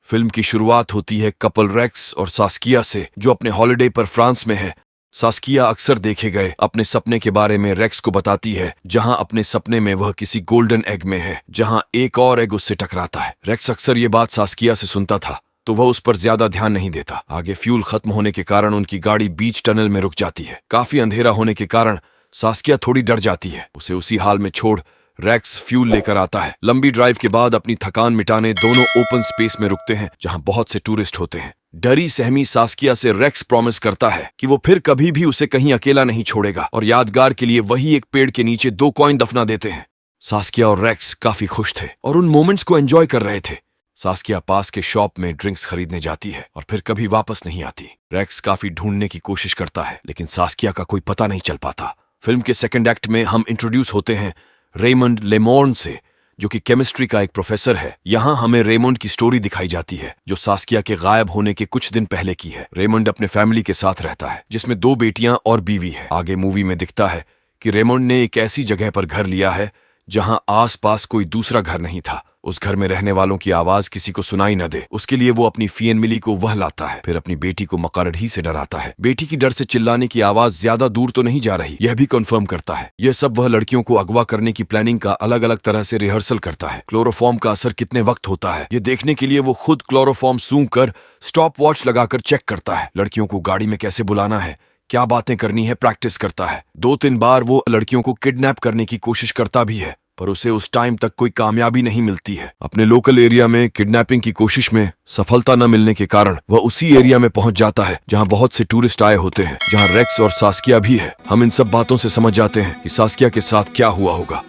Film की शुरुआत होती है कपल रेक्स और सास्किया से, जो अपने हॉलिडे पर फ्रांस में है। सास्किया अक्सर देखे गए अपने सपने के बारे में रेक्स को बताती है, जहां अपने सपने में वह किसी गोल्डन एग में है, जहां एक और एग उससे टकराता है। रेक्स अक्सर ये बात सास्किया से सुनता था, तो वह उस पर ज्यादा ध्यान नहीं देता। आगे फ्यूल खत्म होने के कारण उनकी गाड़ी बीच टनल में रुक जाती है। काफी अंधेरा होने के कारण सास्किया थोड़ी डर जाती है। उसे उसी हाल में छोड़ रेक्स फ्यूल लेकर आता है। लंबी ड्राइव के बाद अपनी थकान मिटाने दोनों ओपन स्पेस में रुकते हैं, जहां बहुत से टूरिस्ट होते हैं। डरी सहमी सास्किया से रेक्स प्रॉमिस करता है कि वो फिर कभी भी उसे कहीं अकेला नहीं छोड़ेगा, और यादगार के लिए वही एक पेड़ के नीचे 2 कॉइन दफना देते हैं। सास्किया और रेक्स काफी खुश थे और उन मोमेंट्स को एंजॉय कर रहे थे। सास्किया पास के शॉप में ड्रिंक्स खरीदने जाती है और फिर कभी वापस नहीं आती। रेक्स काफी ढूंढने की कोशिश करता है, लेकिन सास्किया का कोई पता नहीं चल पाता। फिल्म के सेकंड एक्ट में हम इंट्रोड्यूस होते हैं रेमंड लेमोर्न से, जो कि केमिस्ट्री का एक प्रोफेसर है। यहाँ हमें रेमंड की स्टोरी दिखाई जाती है, जो सास्किया के गायब होने के कुछ दिन पहले की है। रेमंड अपने फैमिली के साथ रहता है, जिसमें 2 बेटियां और बीवी है। आगे मूवी में दिखता है कि रेमंड ने एक ऐसी जगह पर घर लिया है जहां आसपास कोई दूसरा घर नहीं था। उस घर में रहने वालों की आवाज किसी को सुनाई न दे, उसके लिए वो अपनी फियन मिली को वह लाता है। फिर अपनी बेटी को मकरड़ी से डराता है। बेटी की डर से चिल्लाने की आवाज ज्यादा दूर तो नहीं जा रही, यह भी कंफर्म करता है। यह सब वह लड़कियों को अगवा करने की प्लानिंग का अलग अलग तरह से रिहर्सल करता है। क्लोरोफॉर्म का असर कितने वक्त होता है, ये देखने के लिए वो खुद क्लोरोफॉर्म सूंघ कर स्टॉप वॉच लगाकर चेक करता है। लड़कियों को गाड़ी में कैसे बुलाना है, क्या बातें करनी है, प्रैक्टिस करता है। 2-3 बार वो लड़कियों को किडनैप करने की कोशिश करता भी है, पर उसे उस टाइम तक कोई कामयाबी नहीं मिलती है। अपने लोकल एरिया में किडनैपिंग की कोशिश में सफलता न मिलने के कारण वह उसी एरिया में पहुंच जाता है जहां बहुत से टूरिस्ट आए होते हैं, जहां रेक्स और सास्किया भी है। हम इन सब बातों से समझ जाते हैं कि सास्किया के साथ क्या हुआ होगा।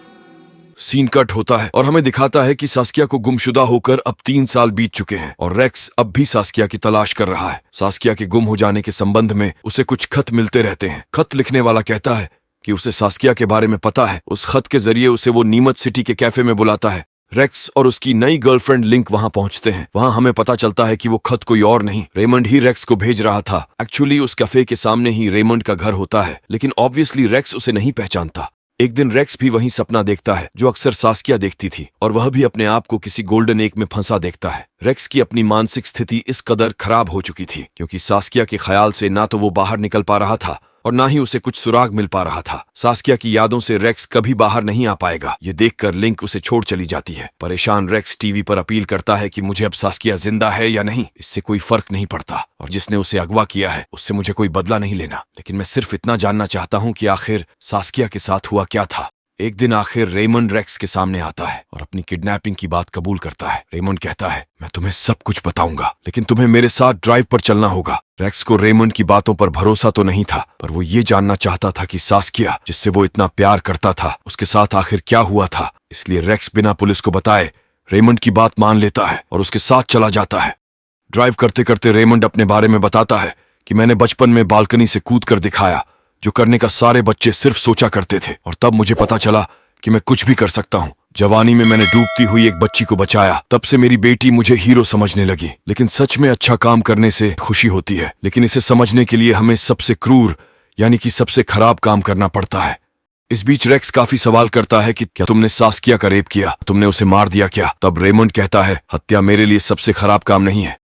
सीन कट होता है और हमें दिखाता है कि सास्किया को गुमशुदा होकर अब 3 साल बीत चुके हैं और रेक्स अब भी सास्किया की तलाश कर रहा है। सास्किया के गुम हो जाने के संबंध में उसे कुछ खत मिलते रहते हैं। खत लिखने वाला कहता है कि उसे सास्किया के बारे में पता है। उस खत के जरिए उसे वो नीमच सिटी के कैफे में बुलाता है। रेक्स और उसकी नई गर्लफ्रेंड लिंक वहां पहुंचते हैं। वहां हमें पता चलता है कि वो खत कोई और नहीं, रेमंड ही रेक्स को भेज रहा था। एक्चुअली उस कैफे के सामने ही रेमंड का घर होता है, लेकिन ऑब्वियसली रेक्स उसे नहीं पहचानता। एक दिन रेक्स भी वही सपना देखता है जो अक्सर सास्किया देखती थी, और वह भी अपने आप को किसी गोल्डन एग में फंसा देखता है। रेक्स की अपनी मानसिक स्थिति इस कदर खराब हो चुकी थी क्योंकि सास्किया के ख्याल से ना तो वो बाहर निकल पा रहा था और ना ही उसे कुछ सुराग मिल पा रहा था। सास्किया की यादों से रेक्स कभी बाहर नहीं आ पाएगा। ये देखकर लिंक उसे छोड़ चली जाती है। परेशान रेक्स टीवी पर अपील करता है कि मुझे अब सास्किया जिंदा है या नहीं, इससे कोई फर्क नहीं पड़ता, और जिसने उसे अगवा किया है उससे मुझे कोई बदला नहीं लेना। लेकिन मैं सिर्फ इतना जानना चाहता हूं कि आखिर सास्किया के साथ हुआ क्या था। एक दिन आखिर रेमंड रेक्स के सामने आता है और अपनी किडनैपिंग की बात कबूल करता है। रेमंड कहता है, मैं तुम्हें सब कुछ बताऊंगा, लेकिन तुम्हें मेरे साथ ड्राइव पर चलना होगा। रेक्स को रेमंड की बातों पर भरोसा तो नहीं था, पर वो ये जानना चाहता था कि सास्किया, जिससे वो इतना प्यार करता था, उसके साथ आखिर क्या हुआ था। इसलिए रेक्स बिना पुलिस को बताए रेमंड की बात मान लेता है और उसके साथ चला जाता है। ड्राइव करते करते रेमंड अपने बारे में बताता है कि मैंने बचपन में बालकनी से कूद कर दिखाया, जो करने का सारे बच्चे सिर्फ सोचा करते थे, और तब मुझे पता चला कि मैं कुछ भी कर सकता हूँ। जवानी में मैंने डूबती हुई एक बच्ची को बचाया, तब से मेरी बेटी मुझे हीरो समझने लगी। लेकिन सच में अच्छा काम करने से खुशी होती है, लेकिन इसे समझने के लिए हमें सबसे क्रूर यानी कि सबसे खराब काम करना पड़ता है। इस बीच रेक्स काफी सवाल करता है कि क्या तुमने सास्किया का रेप किया, तुमने उसे मार दिया क्या? तब रेमंड कहता है, हत्या मेरे लिए सबसे खराब काम नहीं है।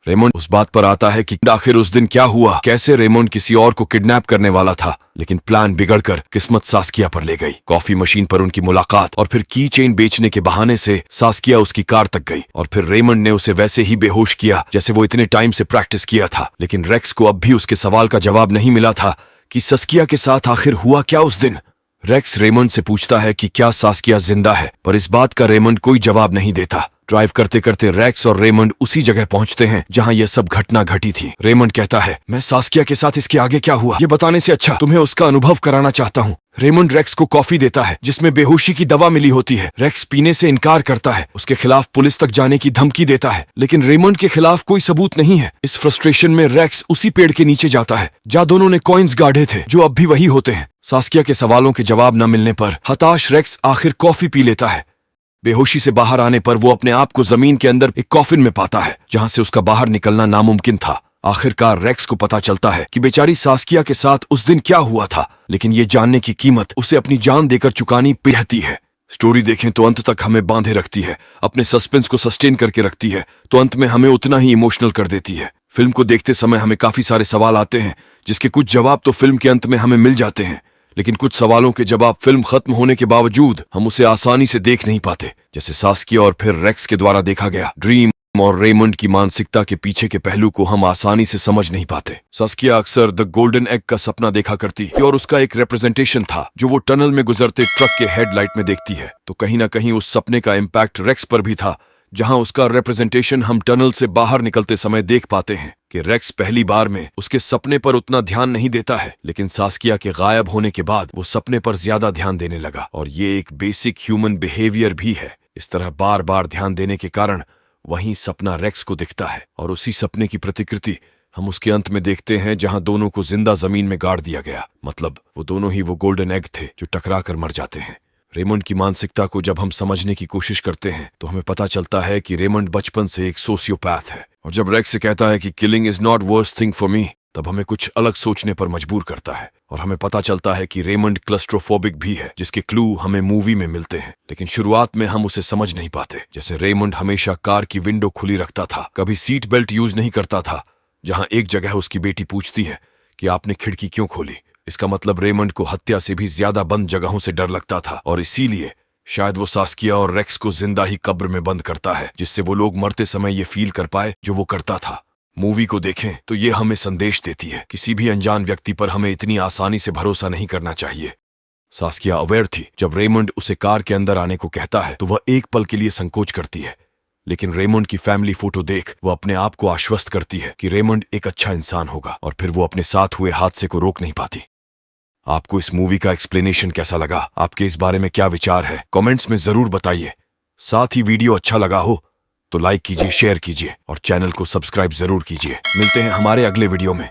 रेमंड उस बात पर आता है कि आखिर उस दिन क्या हुआ, कैसे रेमंड किसी और को किडनैप करने वाला था, लेकिन प्लान बिगड़कर किस्मत सास्किया पर ले गई। कॉफी मशीन पर उनकी मुलाकात और फिर की चेन बेचने के बहाने से सास्किया उसकी कार तक गई, और फिर रेमंड ने उसे वैसे ही बेहोश किया जैसे वो इतने टाइम से प्रैक्टिस किया था। लेकिन रेक्स को अब भी उसके सवाल का जवाब नहीं मिला था कि सास्किया के साथ आखिर हुआ क्या उस दिन। रेक्स रेमंड से पूछता है कि क्या सास्किया जिंदा है, पर इस बात का रेमंड कोई जवाब नहीं देता। ड्राइव करते करते रेक्स और रेमंड उसी जगह पहुंचते हैं जहां यह सब घटना घटी थी। रेमंड कहता है, मैं सास्किया के साथ इसके आगे क्या हुआ ये बताने से अच्छा तुम्हें उसका अनुभव कराना चाहता हूँ। रेमंड रेक्स को कॉफी देता है जिसमें बेहोशी की दवा मिली होती है। रेक्स पीने से इनकार करता है, उसके खिलाफ पुलिस तक जाने की धमकी देता है, लेकिन रेमंड के खिलाफ कोई सबूत नहीं है। इस फ्रस्ट्रेशन में रेक्स उसी पेड़ के नीचे जाता है जहां दोनों ने कॉइन्स गाढ़े थे, जो अब भी वही होते हैं। सास्किया के सवालों के जवाब न मिलने पर हताश रेक्स आखिर कॉफी पी लेता है। बेहोशी से बाहर आने पर वो अपने आप को जमीन के अंदर एक कॉफिन में पाता है, जहां से उसका बाहर निकलना नामुमकिन था। आखिरकार रेक्स को पता चलता है कि बेचारी सास्किया के साथ उस दिन क्या हुआ था, लेकिन ये जानने की कीमत उसे अपनी जान देकर चुकानी पड़ती है। स्टोरी देखें तो अंत तक हमें बांधे रखती है, अपने सस्पेंस को सस्टेन करके रखती है, तो अंत में हमें उतना ही इमोशनल कर देती है। फिल्म को देखते समय हमें काफी सारे सवाल आते हैं, जिसके कुछ जवाब तो फिल्म के अंत में हमें मिल जाते हैं, लेकिन कुछ सवालों के जवाब फिल्म खत्म होने के बावजूद हम उसे आसानी से देख नहीं पाते, जैसे सास्किया और फिर रेक्स के द्वारा देखा गया ड्रीम और रेमंड की मानसिकता के पीछे के पहलू को हम आसानी से समझ नहीं पाते। सास्किया अक्सर द गोल्डन एग का सपना देखा करती और उसका एक रिप्रेजेंटेशन था जो वो टनल में गुजरते ट्रक के हेडलाइट में देखती है। तो कहीं ना कहीं उस सपने का इम्पैक्ट रेक्स पर भी था, जहां उसका रिप्रेजेंटेशन हम टनल से बाहर निकलते समय देख पाते हैं कि रेक्स पहली बार में उसके सपने पर उतना ध्यान नहीं देता है, लेकिन सास्किया के गायब होने के बाद वो सपने पर ज्यादा ध्यान देने लगा। और ये एक बेसिक ह्यूमन बिहेवियर भी है। इस तरह बार बार ध्यान देने के कारण वहीं सपना रेक्स को दिखता है और उसी सपने की प्रतिकृति हम उसके अंत में देखते हैं, जहां दोनों को जिंदा जमीन में गाड़ दिया गया। मतलब वो दोनों ही वो गोल्डन एग थे जो टकरा कर मर जाते हैं। रेमंड की मानसिकता को जब हम समझने की कोशिश करते हैं तो हमें पता चलता है कि रेमंड बचपन से एक सोशियोपैथ है, और जब रेक्स से कहता है कि killing is not worst thing for me, तब हमें कुछ अलग सोचने पर मजबूर करता है। और हमें पता चलता है कि रेमंड क्लस्ट्रोफोबिक भी है, जिसके क्लू हमें मूवी में मिलते हैं, लेकिन शुरुआत में हम उसे समझ नहीं पाते। जैसे रेमंड हमेशा कार की विंडो खुली रखता था, कभी सीट बेल्ट यूज नहीं करता था, जहां एक जगह उसकी बेटी पूछती है कि आपने खिड़की क्यों खोली। इसका मतलब रेमंड को हत्या से भी ज्यादा बंद जगहों से डर लगता था, और इसीलिए शायद वो सास्किया और रेक्स को जिंदा ही कब्र में बंद करता है, जिससे वो लोग मरते समय ये फील कर पाए जो वो करता था। मूवी को देखें तो ये हमें संदेश देती है, किसी भी अनजान व्यक्ति पर हमें इतनी आसानी से भरोसा नहीं करना चाहिए। सास्किया अवेयर थी, जब रेमंड उसे कार के अंदर आने को कहता है तो वह एक पल के लिए संकोच करती है, लेकिन रेमंड की फैमिली फोटो देख वो अपने आप को आश्वस्त करती है कि रेमंड एक अच्छा इंसान होगा, और फिर वो अपने साथ हुए हादसे को रोक नहीं पाती। आपको इस मूवी का एक्सप्लेनेशन कैसा लगा? आपके इस बारे में क्या विचार है? कमेंट्स में जरूर बताइए। साथ ही वीडियो अच्छा लगा हो तो लाइक कीजिए, शेयर कीजिए और चैनल को सब्सक्राइब जरूर कीजिए। मिलते हैं हमारे अगले वीडियो में।